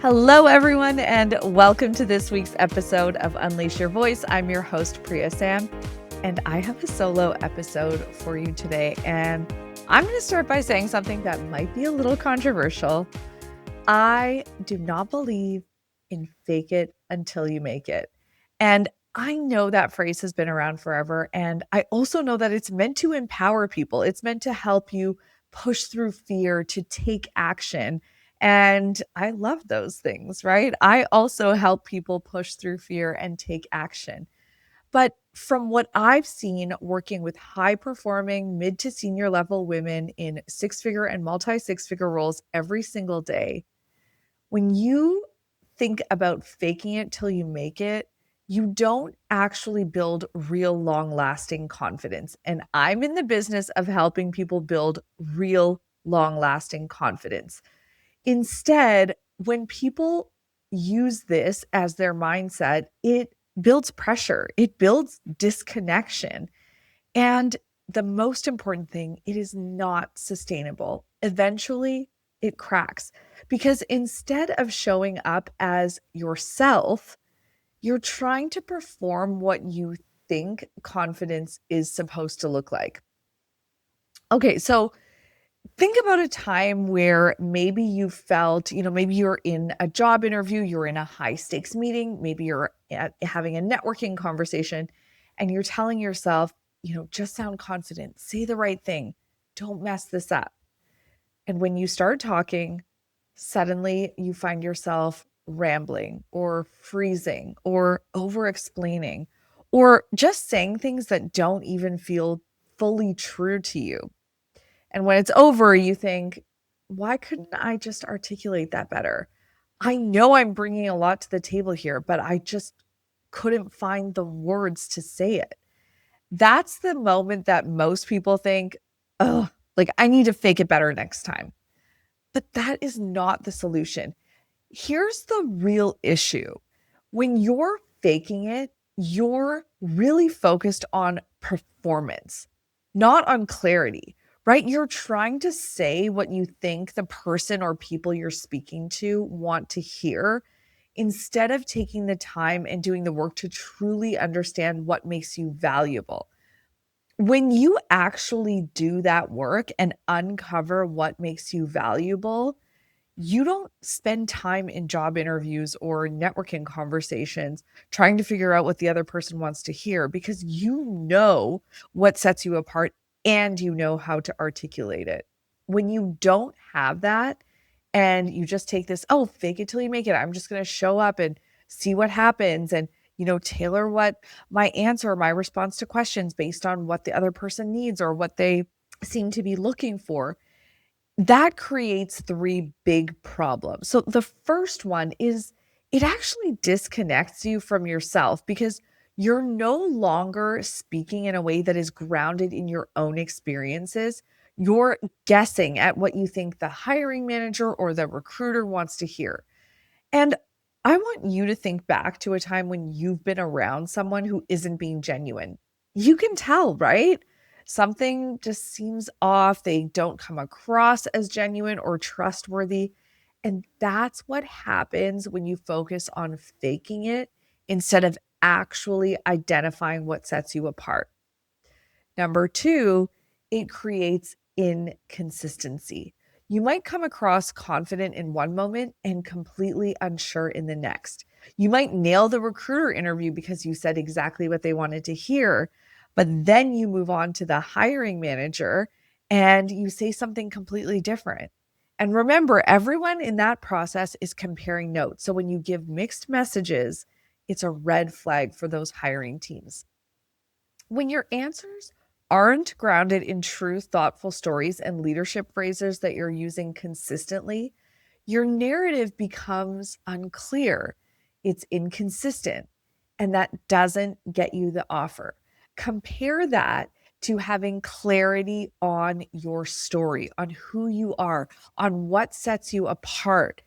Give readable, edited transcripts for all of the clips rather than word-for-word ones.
Hello, everyone, and welcome to this week's episode of Unleash Your Voice. I'm your host, Priya Sam, and I have a solo episode for you today. And I'm going to start by saying something that might be a little controversial. I do not believe in fake it until you make it. And I know that phrase has been around forever. And I also know that it's meant to empower people, it's meant to help you push through fear, to take action. And I love those things, right? I also help people push through fear and take action. But from what I've seen working with high performing mid to senior level women in six figure and multi six figure roles every single day, when you think about faking it till you make it, you don't actually build real long lasting confidence. And I'm in the business of helping people build real long lasting confidence. Instead, when people use this as their mindset, it builds pressure, it builds disconnection. And the most important thing, it is not sustainable. Eventually, it cracks because instead of showing up as yourself, you're trying to perform what you think confidence is supposed to look like. Okay, so think about a time where maybe you felt, maybe you're in a job interview, you're in a high stakes meeting, maybe you're having a networking conversation, and you're telling yourself, just sound confident, say the right thing, don't mess this up. And when you start talking, suddenly you find yourself rambling or freezing or over explaining or just saying things that don't even feel fully true to you. And when it's over, you think, why couldn't I just articulate that better? I know I'm bringing a lot to the table here, but I just couldn't find the words to say it. That's the moment that most people think, oh, like I need to fake it better next time. But that is not the solution. Here's the real issue. When you're faking it, you're really focused on performance, not on clarity, right? You're trying to say what you think the person or people you're speaking to want to hear instead of taking the time and doing the work to truly understand what makes you valuable. When you actually do that work and uncover what makes you valuable, you don't spend time in job interviews or networking conversations trying to figure out what the other person wants to hear because you know what sets you apart and you know how to articulate it. When you don't have that and you just take this, oh, fake it till you make it. I'm just going to show up and see what happens and tailor what my answer, my response to questions based on what the other person needs or what they seem to be looking for, that creates three big problems. So the first one is it actually disconnects you from yourself because you're no longer speaking in a way that is grounded in your own experiences. You're guessing at what you think the hiring manager or the recruiter wants to hear. And I want you to think back to a time when you've been around someone who isn't being genuine. You can tell, right? Something just seems off. They don't come across as genuine or trustworthy. And that's what happens when you focus on faking it instead of actually identifying what sets you apart. Number two, it creates inconsistency. You might come across confident in one moment and completely unsure in the next. You might nail the recruiter interview because you said exactly what they wanted to hear, but then you move on to the hiring manager and you say something completely different. And remember, everyone in that process is comparing notes. So when you give mixed messages, it's a red flag for those hiring teams. When your answers aren't grounded in true, thoughtful stories and leadership phrases that you're using consistently, your narrative becomes unclear. It's inconsistent, and that doesn't get you the offer. Compare that to having clarity on your story, on who you are, on what sets you apart.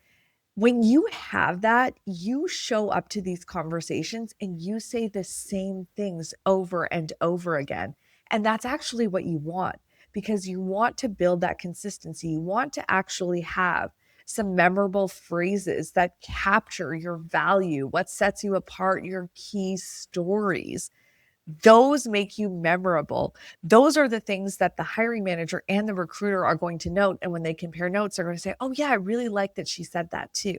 When you have that, you show up to these conversations and you say the same things over and over again. And that's actually what you want because you want to build that consistency. You want to actually have some memorable phrases that capture your value, what sets you apart, your key stories. Those make you memorable. Those are the things that the hiring manager and the recruiter are going to note. And when they compare notes, they're going to say, oh, yeah, I really like that she said that too.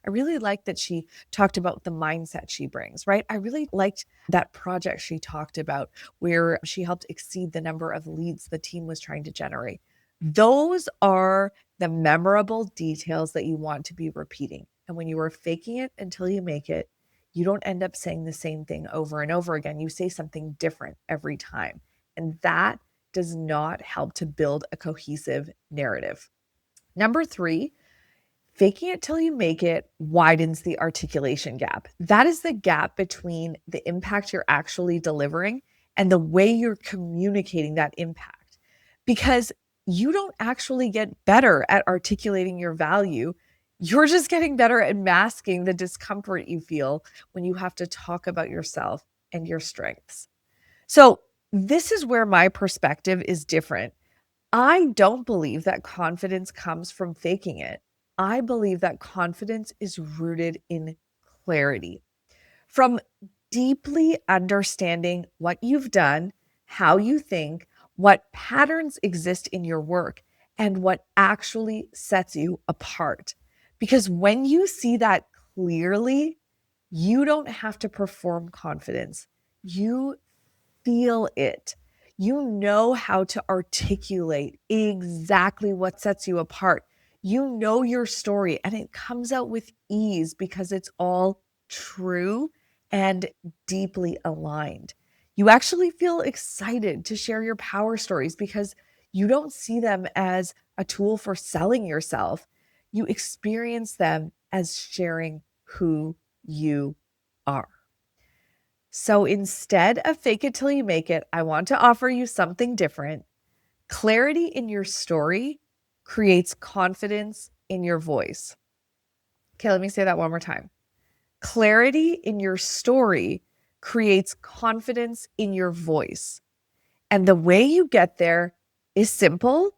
I really like that she talked about the mindset she brings, right? I really liked that project she talked about where she helped exceed the number of leads the team was trying to generate. Those are the memorable details that you want to be repeating. And when you are faking it until you make it, you don't end up saying the same thing over and over again. You say something different every time. And that does not help to build a cohesive narrative. Number three, faking it till you make it widens the articulation gap. That is the gap between the impact you're actually delivering and the way you're communicating that impact. Because you don't actually get better at articulating your value. You're just getting better at masking the discomfort you feel when you have to talk about yourself and your strengths. So, this is where my perspective is different. I don't believe that confidence comes from faking it. I believe that confidence is rooted in clarity, from deeply understanding what you've done, how you think, what patterns exist in your work, and what actually sets you apart. Because when you see that clearly, you don't have to perform confidence. You feel it. You know how to articulate exactly what sets you apart. You know your story and it comes out with ease because it's all true and deeply aligned. You actually feel excited to share your power stories because you don't see them as a tool for selling yourself. You experience them as sharing who you are. So instead of fake it till you make it, I want to offer you something different. Clarity in your story creates confidence in your voice. Okay, let me say that one more time. Clarity in your story creates confidence in your voice. And the way you get there is simple,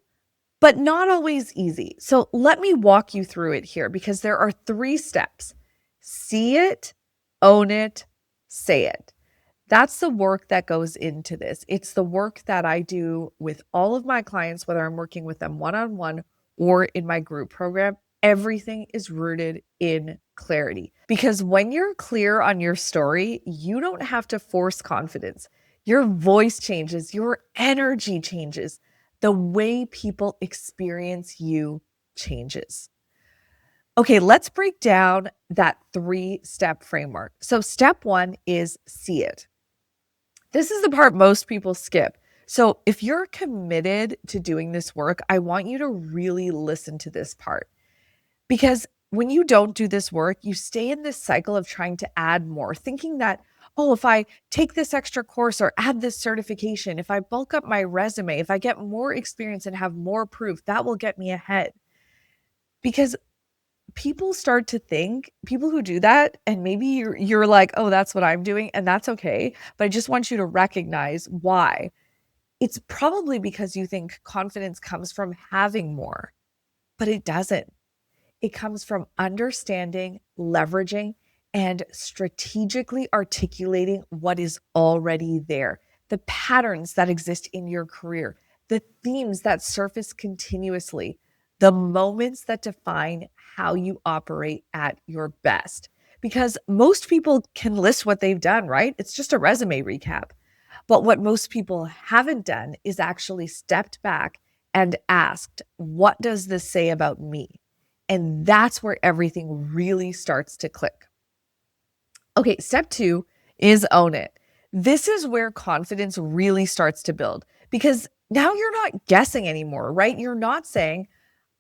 but not always easy. So let me walk you through it here because there are 3 steps: see it, own it, say it. That's the work that goes into this. It's the work that I do with all of my clients, whether I'm working with them one-on-one or in my group program. Everything is rooted in clarity because when you're clear on your story, you don't have to force confidence. Your voice changes, your energy changes, the way people experience you changes. Okay, let's break down that 3-step framework. So, step 1 is see it. This is the part most people skip. So, if you're committed to doing this work, I want you to really listen to this part because when you don't do this work, you stay in this cycle of trying to add more, thinking that, oh, if I take this extra course or add this certification, if I bulk up my resume, if I get more experience and have more proof, that will get me ahead. Because people who do that, and maybe you're like, oh, that's what I'm doing, and that's okay. But I just want you to recognize why. It's probably because you think confidence comes from having more, but it doesn't. It comes from understanding, leveraging, and strategically articulating what is already there, the patterns that exist in your career, the themes that surface continuously, the moments that define how you operate at your best. Because most people can list what they've done, right? It's just a resume recap. But what most people haven't done is actually stepped back and asked, what does this say about me? And that's where everything really starts to click. Okay, step 2 is own it. This is where confidence really starts to build because now you're not guessing anymore, right? You're not saying,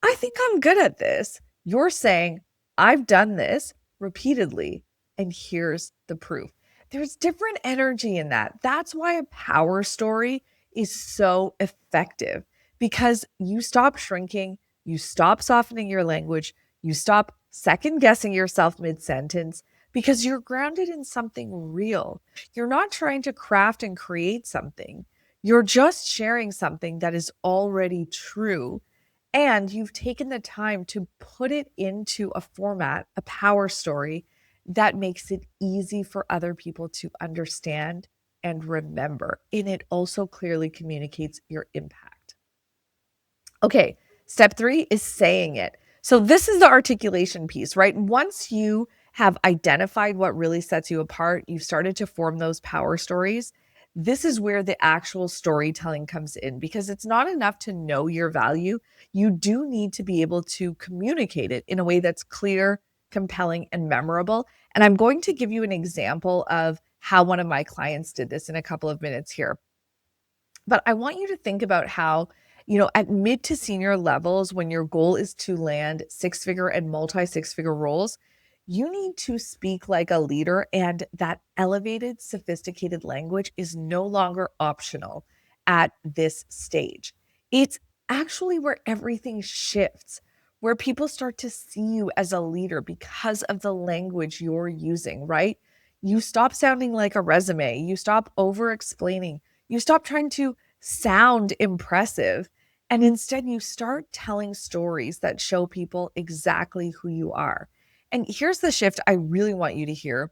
I think I'm good at this. You're saying, I've done this repeatedly, and here's the proof. There's different energy in that. That's why a power story is so effective because you stop shrinking, you stop softening your language, you stop second guessing yourself mid sentence because you're grounded in something real. You're not trying to craft and create something, you're just sharing something that is already true. And you've taken the time to put it into a format, a power story that makes it easy for other people to understand and remember. And it also clearly communicates your impact. Okay, step 3 is saying it. So this is the articulation piece, right? Once you have identified what really sets you apart, you've started to form those power stories. This is where the actual storytelling comes in because it's not enough to know your value. You do need to be able to communicate it in a way that's clear, compelling, and memorable. And I'm going to give you an example of how one of my clients did this in a couple of minutes here. But I want you to think about how, at mid to senior levels, when your goal is to land six figure and multi six figure roles, you need to speak like a leader. And that elevated, sophisticated language is no longer optional at this stage. It's actually where everything shifts, where people start to see you as a leader because of the language you're using, right? You stop sounding like a resume, you stop over explaining, you stop trying to sound impressive, and instead you start telling stories that show people exactly who you are. And here's the shift I really want you to hear.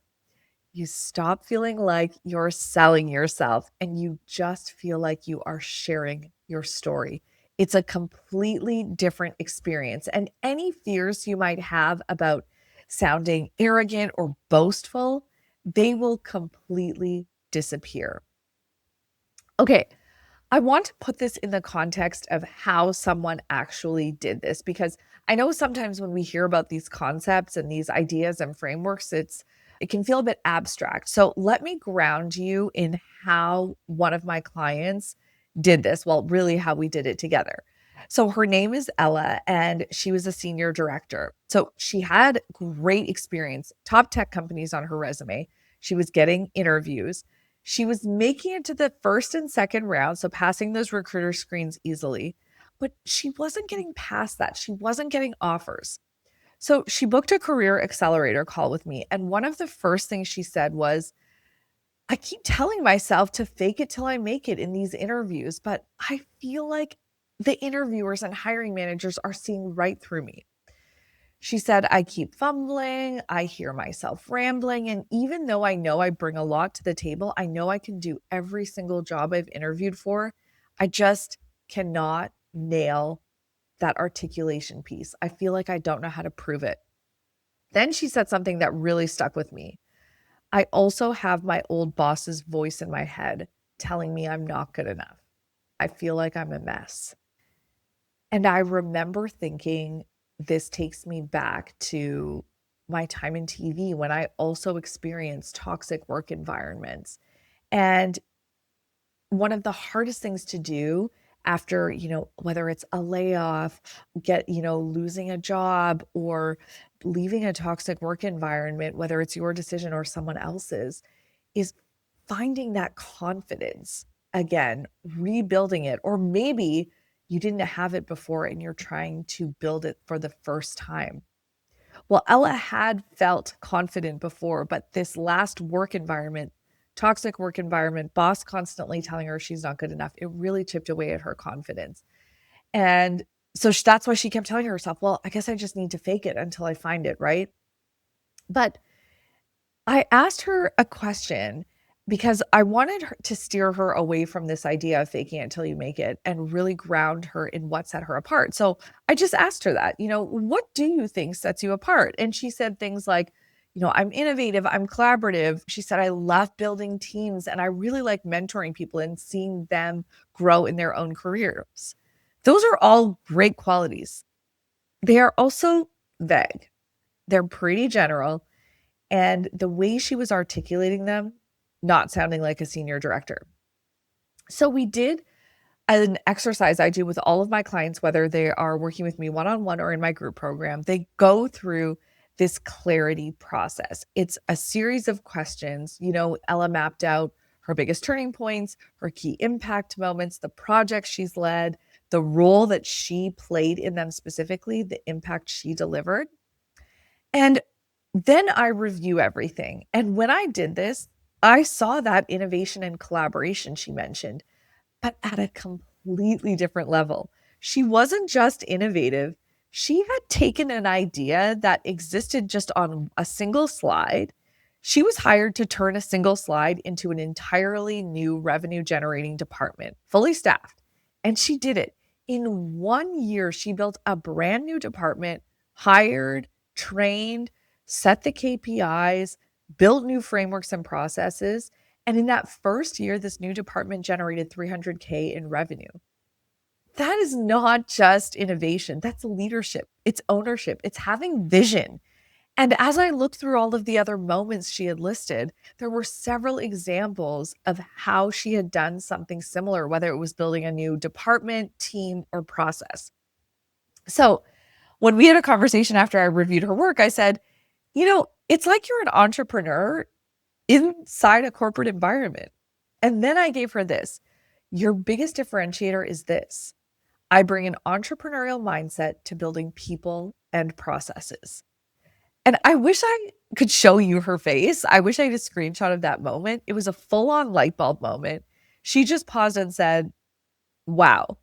You stop feeling like you're selling yourself and you just feel like you are sharing your story. It's a completely different experience. And any fears you might have about sounding arrogant or boastful, they will completely disappear. Okay, I want to put this in the context of how someone actually did this because I know sometimes when we hear about these concepts and these ideas and frameworks, it can feel a bit abstract. So let me ground you in how one of my clients did this. Well, really how we did it together. So her name is Ella and she was a senior director. So she had great experience, top tech companies on her resume. She was getting interviews. She was making it to the first and second round, so passing those recruiter screens easily, but she wasn't getting past that. She wasn't getting offers. So she booked a career accelerator call with me. And one of the first things she said was, I keep telling myself to fake it till I make it in these interviews, but I feel like the interviewers and hiring managers are seeing right through me. She said, I keep fumbling, I hear myself rambling, and even though I know I bring a lot to the table, I know I can do every single job I've interviewed for. I just cannot nail that articulation piece. I feel like I don't know how to prove it. Then she said something that really stuck with me. I also have my old boss's voice in my head telling me I'm not good enough. I feel like I'm a mess. And I remember thinking, this takes me back to my time in TV when I also experienced toxic work environments. And one of the hardest things to do after, whether it's a layoff, losing a job or leaving a toxic work environment, whether it's your decision or someone else's, is finding that confidence again, rebuilding it, or maybe you didn't have it before and you're trying to build it for the first time. Well, Ella had felt confident before, but this last work environment, toxic work environment, boss constantly telling her she's not good enough, it really chipped away at her confidence. And so that's why she kept telling herself, well, I guess I just need to fake it until I find it, right? But I asked her a question because I wanted her to steer her away from this idea of faking it until you make it and really ground her in what set her apart. So I just asked her that, what do you think sets you apart? And she said things like, I'm innovative, I'm collaborative. She said, I love building teams and I really like mentoring people and seeing them grow in their own careers. Those are all great qualities. They are also vague, they're pretty general and the way she was articulating them, not sounding like a senior director. So we did an exercise I do with all of my clients, whether they are working with me one-on-one or in my group program. They go through this clarity process. It's a series of questions. Ella mapped out her biggest turning points, her key impact moments, the projects she's led, the role that she played in them specifically, the impact she delivered. And then I review everything. And when I did this, I saw that innovation and collaboration she mentioned, but at a completely different level. She wasn't just innovative, she had taken an idea that existed just on a single slide. She was hired to turn a single slide into an entirely new revenue generating department, fully staffed. And she did it. In 1 year, she built a brand new department, hired, trained, set the KPIs, built new frameworks and processes. And in that first year, this new department generated 300K in revenue. That is not just innovation, that's leadership, it's ownership, it's having vision. And as I looked through all of the other moments she had listed, there were several examples of how she had done something similar, whether it was building a new department, team, or process. So when we had a conversation after I reviewed her work, I said, it's like you're an entrepreneur inside a corporate environment. And then I gave her this: your biggest differentiator is this: I bring an entrepreneurial mindset to building people and processes. And I wish I could show you her face. I wish I had a screenshot of that moment. It was a full on light bulb moment. She just paused and said, wow,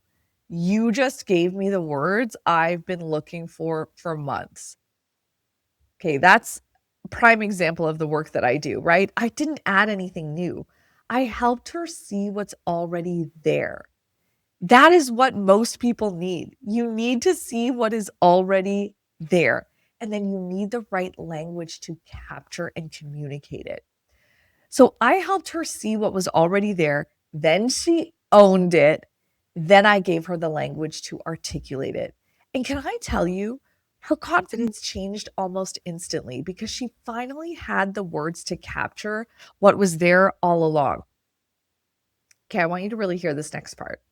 you just gave me the words I've been looking for months. Okay, that's a prime example of the work that I do, right? I didn't add anything new. I helped her see what's already there. That is what most people need. You need to see what is already there. And then you need the right language to capture and communicate it. So I helped her see what was already there. Then she owned it. Then I gave her the language to articulate it. And can I tell you, her confidence changed almost instantly because she finally had the words to capture what was there all along. Okay, I want you to really hear this next part.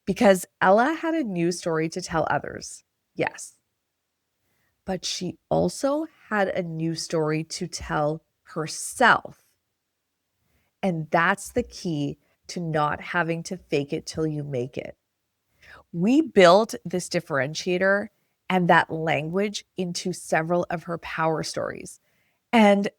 Because Ella had a news story to tell others, yes. But she also had a news story to tell herself. And that's the key to not having to fake it till you make it. We built this differentiator and that language into several of her power stories. And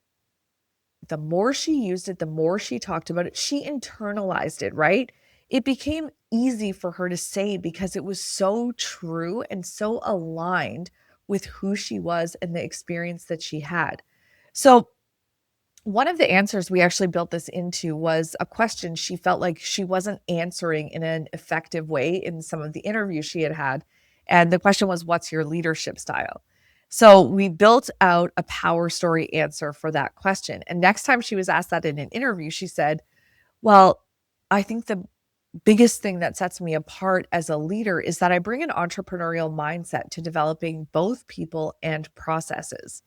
the more she used it, the more she talked about it, she internalized it, right? It became easy for her to say because it was so true and so aligned with who she was and the experience that she had. So, one of the answers we actually built this into was a question she felt like she wasn't answering in an effective way in some of the interviews she had had. And the question was, what's your leadership style? So we built out a power story answer for that question. And next time she was asked that in an interview, she said, well, I think the biggest thing that sets me apart as a leader is that I bring an entrepreneurial mindset to developing both people and processes.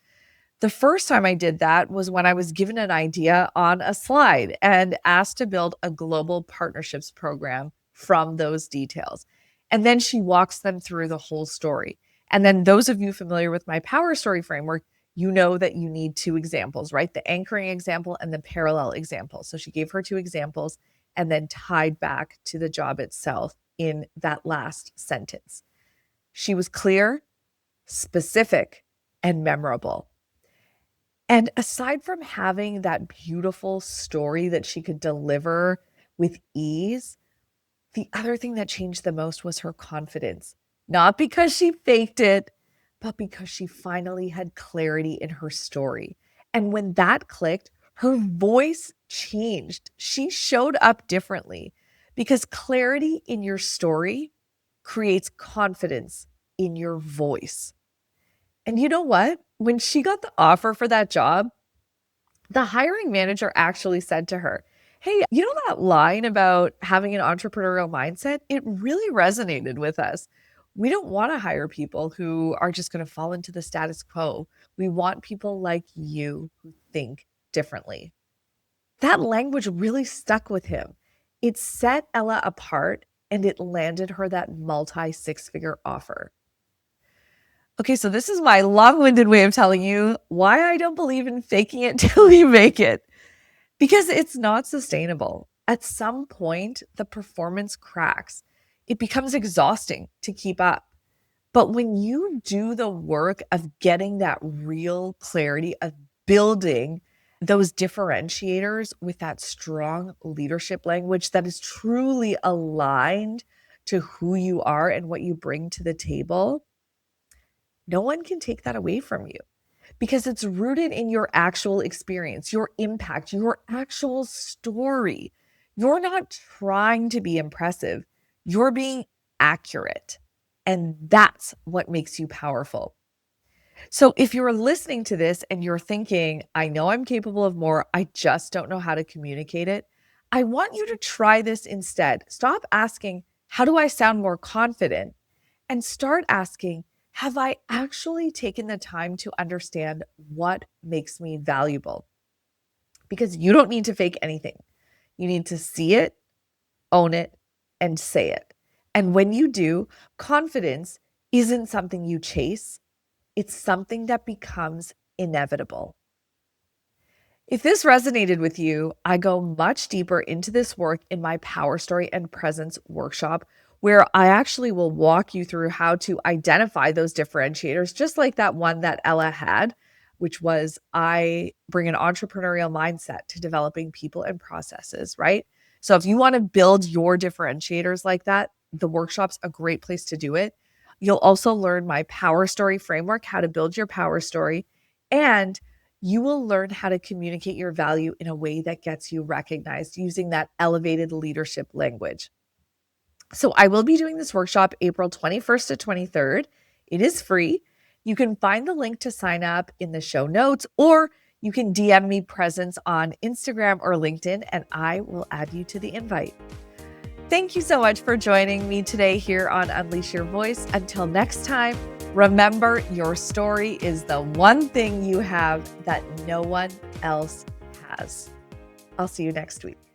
The first time I did that was when I was given an idea on a slide and asked to build a global partnerships program from those details. And then she walks them through the whole story. And then those of you familiar with my power story framework, you know that you need two examples, right? The anchoring example and the parallel example. So she gave her two examples and then tied back to the job itself in that last sentence. She was clear, specific, and memorable. And aside from having that beautiful story that she could deliver with ease, the other thing that changed the most was her confidence. Not because she faked it, but because she finally had clarity in her story. And when that clicked, her voice changed. She showed up differently because clarity in your story creates confidence in your voice. And you know what? When she got the offer for that job, the hiring manager actually said to her, hey, you know that line about having an entrepreneurial mindset? It really resonated with us. We don't want to hire people who are just going to fall into the status quo. We want people like you who think differently. That language really stuck with him. It set Ella apart and it landed her that multi six-figure offer. Okay, so this is my long-winded way of telling you why I don't believe in faking it till you make it. Because it's not sustainable. At some point, the performance cracks. It becomes exhausting to keep up. But when you do the work of getting that real clarity, of building those differentiators with that strong leadership language that is truly aligned to who you are and what you bring to the table, no one can take that away from you because it's rooted in your actual experience, your impact, your actual story. You're not trying to be impressive, you're being accurate. And that's what makes you powerful. So if you're listening to this and you're thinking, I know I'm capable of more, I just don't know how to communicate it, I want you to try this instead. Stop asking, how do I sound more confident? And start asking, have I actually taken the time to understand what makes me valuable? Because you don't need to fake anything. You need to see it, own it, and say it. And when you do, confidence isn't something you chase, it's something that becomes inevitable. If this resonated with you, I go much deeper into this work in my Power Story and Presence workshop, where I actually will walk you through how to identify those differentiators, just like that one that Ella had, which was I bring an entrepreneurial mindset to developing people and processes, right? So if you want to build your differentiators like that, the workshop's a great place to do it. You'll also learn my Power Story framework, how to build your power story, and you will learn how to communicate your value in a way that gets you recognized using that elevated leadership language. So I will be doing this workshop April 21st to 23rd. It is free. You can find the link to sign up in the show notes, or you can DM me Presence on Instagram or LinkedIn, and I will add you to the invite. Thank you so much for joining me today here on Unleash Your Voice. Until next time, remember your story is the one thing you have that no one else has. I'll see you next week.